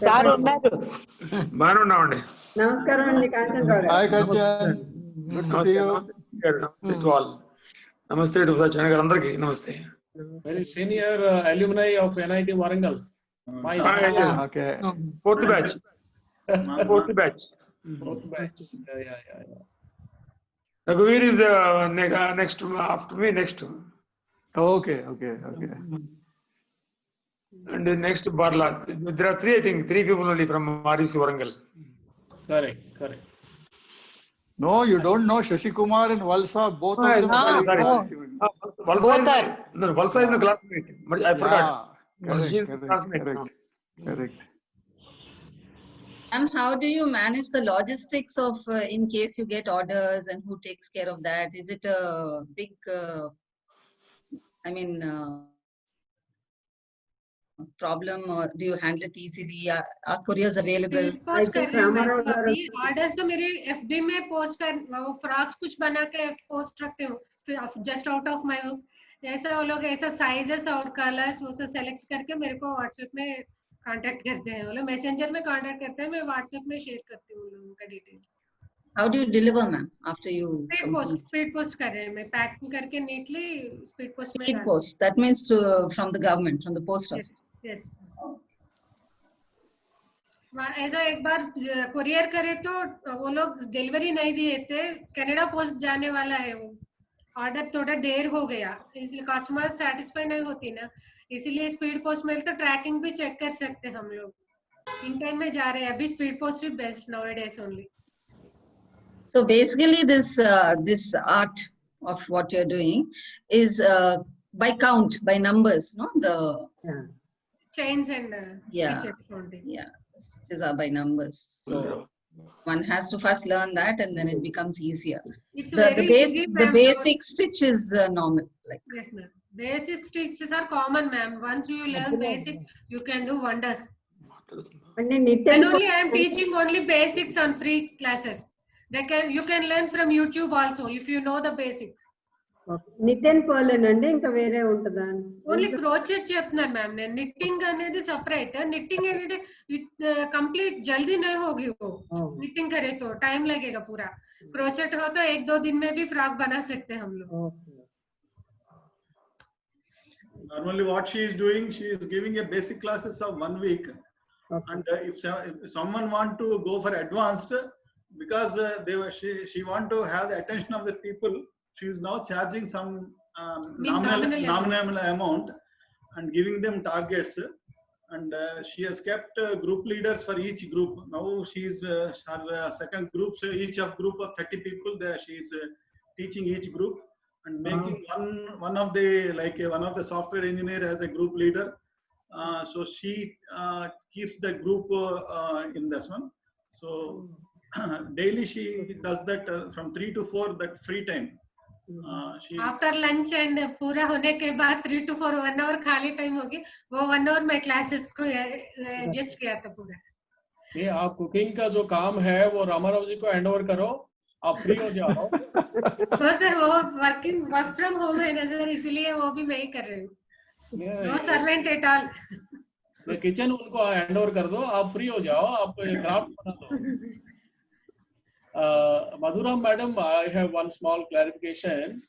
Sir ఉన్నారు. బాగానే ఉన్నామండి. నమస్కారం అండి కాంచనరావు గారు. Hi Kanchan, good to see you. నమస్తే టు ఆల్. నమస్తే టు సత్యనారాయణ గారు అందరికి నమస్తే. Very senior alumni of NIT Warangal. Okay. Fourth batch. Fourth batch. Yeah. Raghuveer is next after me next. Okay. And the next Barla. There are three, I think, three people only from REC Warangal. Correct. No, you don't know Shashi Kumar and Valsa, both of them. Valsa is the classmate. But I forgot. Correct. And how do you manage the logistics of in case you get orders and who takes care of that? Is it a big, problem, or do you handle it easily? Are couriers available? Post कर रही हूँ मैं तो अभी orders तो मेरे FB में post कर, वो फ्रॉक्स कुछ बना के पोस्ट रखते हूँ just out of my work. ऐसा वो लोग ऐसा साइजेस और कलर्स वो सब सेलेक्ट करके मेरे को व्हाट्सएप में कांटेक्ट करते हैं। वो लोग मैसेंजर में कांटेक्ट करते हैं, मैं व्हाट्सएप में शेयर करती हूँ लोगों का details. How do you deliver, ma'am, after you speed post कर रहे हैं, मैं पैक करके नीटली स्पीड पोस्ट में speed post? That means from the government, from the post office. Yes. ऐसा एक बार कुरियर करे तो वो लोग डिलीवरी नहीं दिए थे, कनाडा पोस्ट जाने वाला है, वो ऑर्डर थोड़ा देर हो गया, इसलिए कस्टमर सेटिस्फाई नहीं होती ना, इसीलिए स्पीड पोस्ट में तो ट्रैकिंग भी चेक कर सकते हम लोग। इन टाइम में जा रहे हैं, अभी speed post is best nowadays only. So basically, this art of what you're doing is by count, by numbers, no? The Chains and stitches counting. Yeah, stitches are by numbers. So one has to first learn that, and then it becomes easier. It's very easy, the basic stitch is normal. Like yes, ma'am. Basic stitches are common, ma'am. Once you learn basic, you can do wonders. అంటే knit And only I am teaching only basics on free classes. You can learn from YouTube also if you know the basics. knit and purl అండి, ఇంకా వేరే ఉంటుందా? Only crochet చెప్తున్నాను ma'am నేను, knitting అనేది separate, knitting అనేది complete जल्दी नहीं होगी वो, निटिंग करे तो टाइम लगेगा पूरा, क्रोचेट हो तो 1-2 दिन में भी फ्रॉक बना सकते हैं हम लोग। Normally what she is doing, she is giving a basic classes of 1 week. And if someone want to go for advanced, because she want to have the attention of the people, she is now charging some nominal amount and giving them targets, and she has kept group leaders for each group. Now she is her second group, so each of group of 30 people there, she is teaching each group and making one of the software engineer as a group leader. So she keeps the group in this one. So daily she does that from 3 to 4, that free time. After lunch and पूरा होने के बाद 3 to 4 1 our खाली time होगी, वो 1 our मैं classes को adjust किया था पूरा। ये आप कुकिंग का जो काम है वो रामाराव जी को हैंड ओवर करो, आप फ्री हो जाओ। वो सर वो वर्क फ्रॉम होम है ना सर, इसलिए वो भी मैं ही कर रही हूँ, no servant at all. Kitchen उनको हैंड ओवर कर दो, आप फ्री हो जाओ, आप क्राफ्ट बना दो। Madhuram madam, I have one small clarification.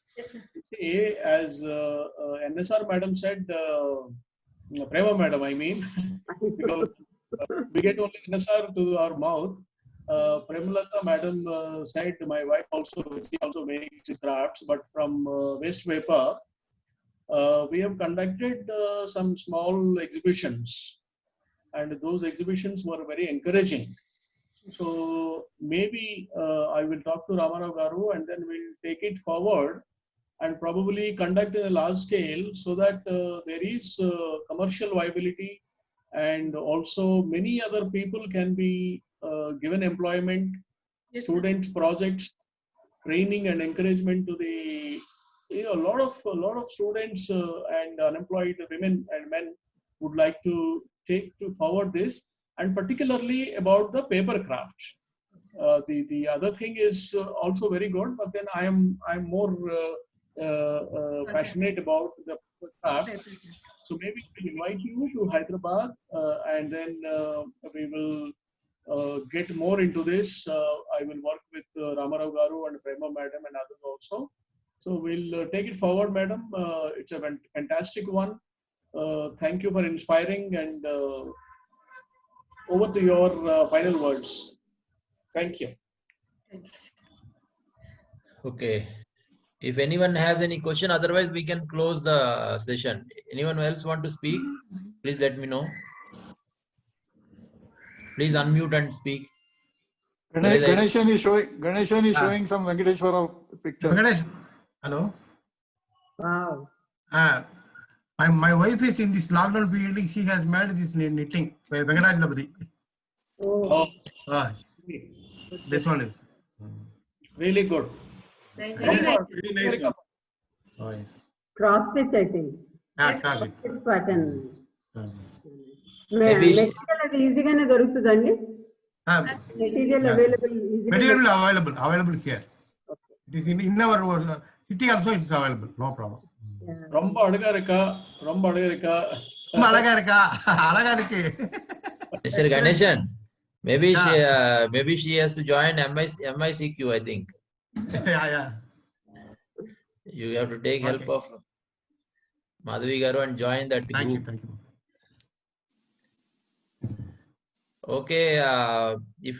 See, as NSR madam said, Prema madam, I mean, because we get only NSR to our mouth. Premalata madam said, my wife also makes crafts, but from waste paper. We have conducted some small exhibitions, and those exhibitions were very encouraging. So maybe I will talk to Ramarao Garu, and then we'll take it forward and probably conduct in a large scale, so that there is commercial viability, and also many other people can be given employment, students, projects, training and encouragement to the a lot of students and unemployed women and men would like to take to forward this. And particularly about the paper craft. The other thing is also very good, but then I'm more passionate about the paper craft. So maybe we'll invite you to Hyderabad, and then we will get more into this. I will work with Ramarao Garu and Prema Madam and others also. So we'll take it forward, Madam. It's a fantastic one. Thank you for inspiring, and over to your final words. Thank you. Okay. If anyone has any question, otherwise we can close the session. Anyone else want to speak? Please let me know. Please unmute and speak. Ganeshan is showing some Venkateshwara picture. Venkatesh, hello. Wow. My wife is in this lockdown period. She has made this knitting by Venkatajlapati. Oh, This one is Really good. Very nice. Very nice one. oh, yes. cross stitch, I think. Yes. Stitch pattern. Maybe she- material అది ఈజీగానే దొరుకుతుందండి. Material Yes. Available Material available here. It is in our city also. It is available. No problem. ரொம்ப அழகா இருக்கா. அழகா இருக்கு. Mr. Ganeshan, maybe she has to join MICQ, I think. Yeah. You have to take help Okay. of Madhavi Garu and join that Thank you. group. Okay, if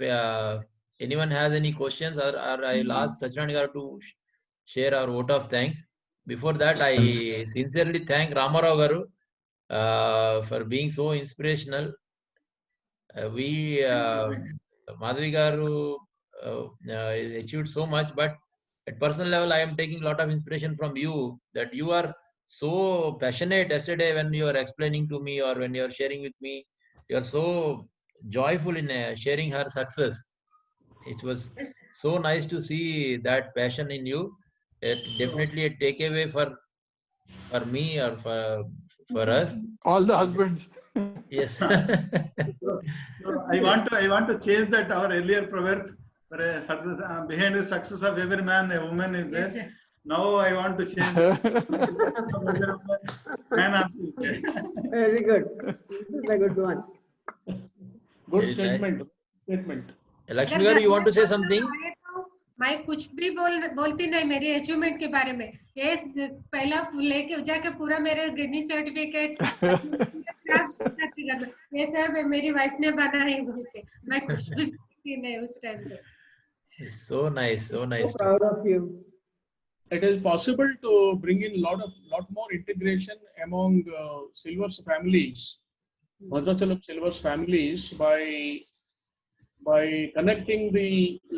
anyone has any questions, or I'll ask Sachinand Garu to share our vote of thanks. Before that, I sincerely thank Ramarao Garu for being so inspirational. Madhavi Garu achieved so much, but at personal level, I am taking a lot of inspiration from you, that you are so passionate. Yesterday, when you are explaining to me, or when you are sharing with me, you are so joyful in sharing her success. It was so nice to see that passion in you. It definitely a takeaway for me, or for us. All the husbands. Yes. So I want to change that our earlier proverb. Behind the success of every man, a woman is there. Yes, sir. Now I want to change. Man also is there. Very good. This is a good one. Good Very statement. Lakshmi Garu, you want to say something? मैं कुछ भी बोलती नहीं मेरी achievement के बारे में. ये पहला लेके जाके पूरा मेरे गिनी सर्टिफिकेट ये सब मेरी वाइफ ने बनाए हुए थे. मैं कुछ भी बोलती नहीं उस टाइम पे. So nice, so nice. So proud of you. It is possible to bring in lot more integration among Silver's families, Bhadrachalam Silver's families, by connecting the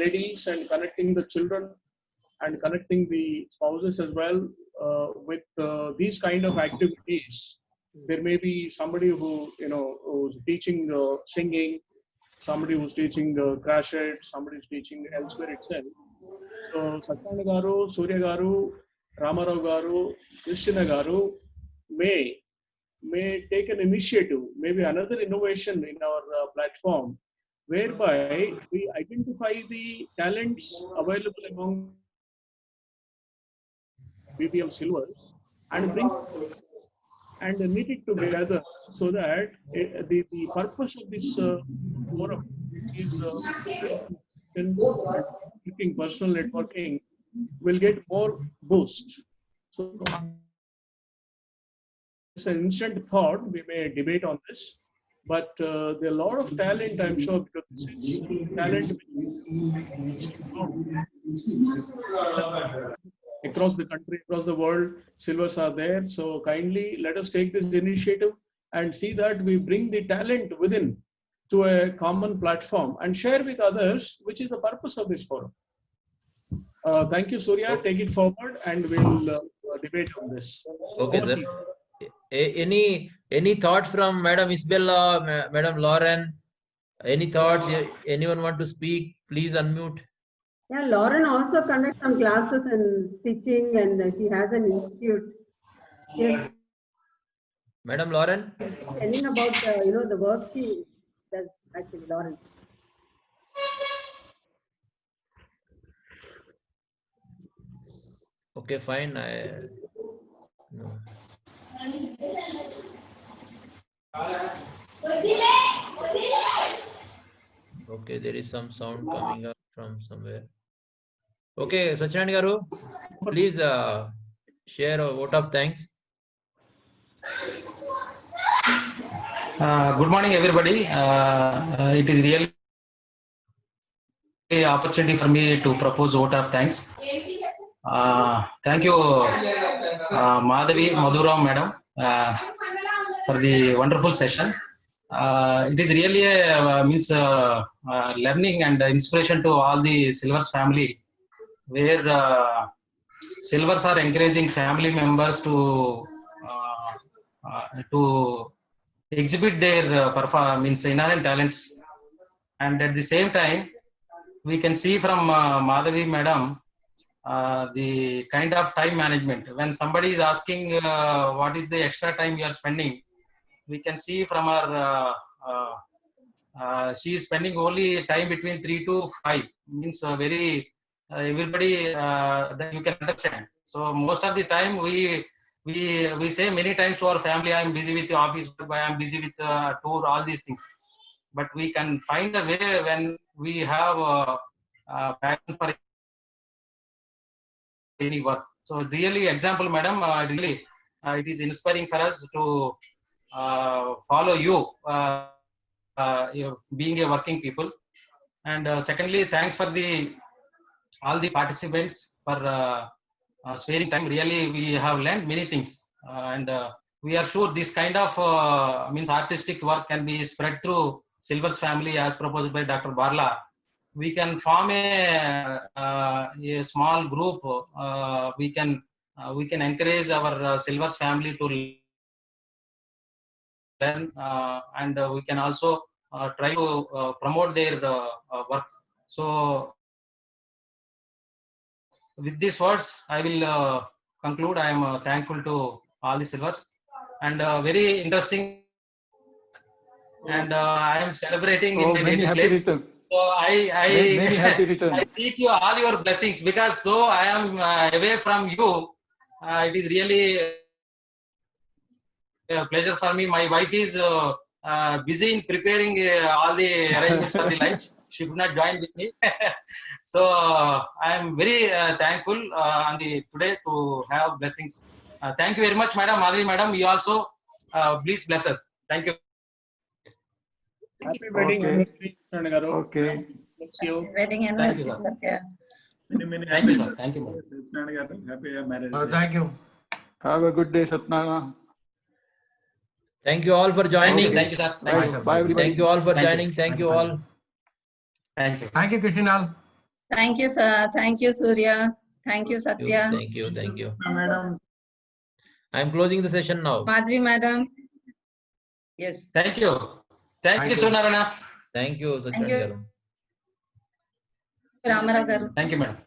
ladies and connecting the children and connecting the spouses as well with these kind of activities. There may be somebody who's teaching singing, somebody who's teaching crochet, somebody is teaching elsewhere itself. So Sachinand Garu, Surya Garu, Ramarao Garu, Krishna Garu may take an initiative, maybe another innovation in our platform, whereby we identify the talents available among BPM Silver and bring and knit it together, so that the purpose of this forum, which is personal networking, will get more boost. So it's an instant thought. We may debate on this, but there are a lot of talent, I'm sure, because this is talent across the country, across the world. Silvers are there. So kindly let us take this initiative and see that we bring the talent within to a common platform and share with others, which is the purpose of this forum. Thank you, Surya. Take it forward and we'll debate on this. Okay, sir. Any thoughts from Madam Isabella, Madam Lauren? Any thoughts? Anyone want to speak? Please unmute. Yeah, Lauren also conducts some classes in stitching, and she has an institute. Yes, Madam Lauren? telling about the work she does, actually, Lauren. Okay, fine. No. Okay, there is some sound coming up from somewhere. Okay, Satyanarayana garu, please share a vote of thanks. Good morning, everybody. It is really an opportunity for me to propose vote of thanks. Thank you, Madhavi Madhuram madam, for the wonderful session. It is really a learning and inspiration to all the Silvers family, where Silvers are encouraging family members to exhibit their inherent talents, and at the same time we can see from Madhavi madam the kind of time management. When somebody is asking what is the extra time you are spending, we can see from her she is spending only time between 3 to 5, means very everybody that you can understand. So most of the time we say many times to our family, I am busy with the office, I am busy with tour, all these things. But we can find a way when we have passion for any work. So really, example, madam, really it is inspiring for us to follow you, being a working people. And secondly, thanks for all the participants for sparing time. Really, we have learned many things, and we are sure this kind of artistic work can be spread through Silvers family as proposed by Dr. Barla. We can form a small group. We can encourage our Silvers family to learn, and we can also try to promote their work. So with these words, I will conclude. I am thankful to all the Silvers, and very interesting. And I am celebrating in my native place. Return. So Many happy returns. I seek you all your blessings, because though I am away from you, it is really a pleasure for me. My wife is busy in preparing all the arrangements for the lunch. She could not join with me. So I am very thankful on the today to have blessings. Thank you very much, madam, Madhavi madam. You also please bless us. Thank you. Happy wedding anniversary, Satyanarayana garu. Okay. Bless you. Wedding anniversary, Satya. Many Thank you, sir. Thank you, madam. Satyanarayana garu. Happy marriage. Thank you. Have a good day, Satnana. Thank you all for joining. Thank you, sir. Bye. Thank you. Bye, everybody. Thank you all for Thank you. joining. Thank you all. Thank you. Thank you, Krishnal. Thank you, sir. Thank you, Surya. Thank you, Satya. Thank you. Thank you. Madam. I am closing the session now. Madhavi madam. Yes. Thank you. Thank you, Sunarana. Thank you, Thank you. Satyanarayana garu. Ramarao garu. Thank you, madam.